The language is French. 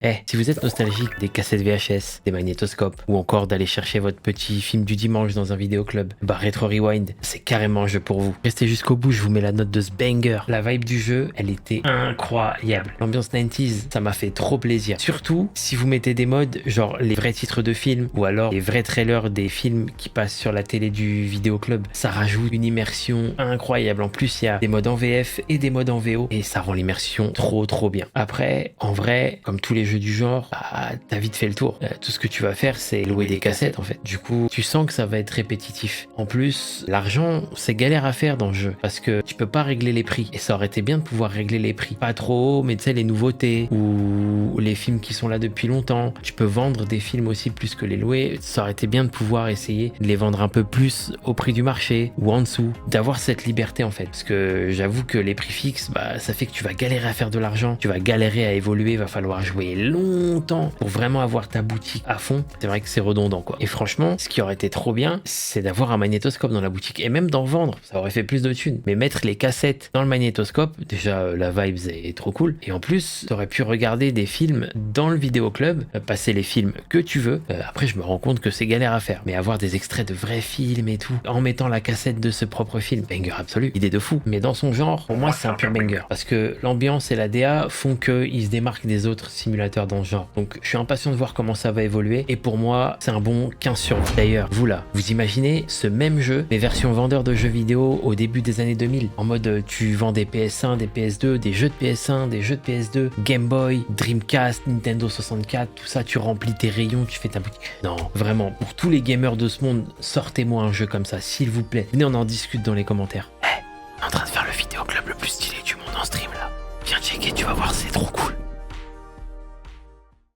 Si vous êtes nostalgique des cassettes VHS, des magnétoscopes, ou encore d'aller chercher votre petit film du dimanche dans un vidéoclub, bah Retro Rewind, c'est carrément un jeu pour vous. Restez jusqu'au bout, je vous mets la note de ce banger. La vibe du jeu, elle était incroyable. L'ambiance 90s, ça m'a fait trop plaisir. Surtout, si vous mettez des modes, genre les vrais titres de films, ou alors les vrais trailers des films qui passent sur la télé du vidéoclub, ça rajoute une immersion incroyable. En plus, il y a des modes en VF et des modes en VO, et ça rend l'immersion trop bien. Après, en vrai, comme tous les jeux du genre, bah, t'as vite fait le tour. Tout ce que tu vas faire, c'est louer des cassettes en fait. Du coup, tu sens que ça va être répétitif. En plus, l'argent, c'est galère à faire dans le jeu parce que tu peux pas régler les prix. Et ça aurait été bien de pouvoir régler les prix. Pas trop haut, mais tu sais, les nouveautés ou les films qui sont là depuis longtemps. Tu peux vendre des films aussi plus que les louer. Ça aurait été bien de pouvoir essayer de les vendre un peu plus au prix du marché ou en dessous. D'avoir cette liberté en fait. Parce que j'avoue que les prix fixes, bah, ça fait que tu vas galérer à faire de l'argent. Tu vas galérer à évoluer. Va falloir jouer longtemps pour vraiment avoir ta boutique à fond. C'est vrai que c'est redondant quoi. Et franchement, ce qui aurait été trop bien, c'est d'avoir un magnétoscope dans la boutique et même d'en vendre. Ça aurait fait plus de thunes. Mais mettre les cassettes dans le magnétoscope, déjà la vibe est trop cool. Et en plus, t'aurais pu regarder des films dans le vidéoclub, passer les films que tu veux. Après, je me rends compte que c'est galère à faire. Mais avoir des extraits de vrais films et tout, en mettant la cassette de ce propre film, banger absolu, idée de fou. Mais dans son genre, pour moi, c'est un pur banger. Parce que l'ambiance et la DA font qu'il se démarque des autres simulateurs dans ce genre. Donc je suis impatient de voir comment ça va évoluer et pour moi c'est un bon 15 sur 20. D'ailleurs, vous là, vous imaginez ce même jeu, mais version vendeur de jeux vidéo au début des années 2000, en mode tu vends des PS1, des PS2, des jeux de PS1, des jeux de PS2, Game Boy, Dreamcast, Nintendo 64, tout ça, tu remplis tes rayons, tu fais ta boutique. Non, vraiment, pour tous les gamers de ce monde, sortez-moi un jeu comme ça, s'il vous plaît. Venez, on en discute dans les commentaires. On est en train de faire le vidéoclub le plus stylé du monde en stream là. Viens checker, tu vas voir, c'est trop cool.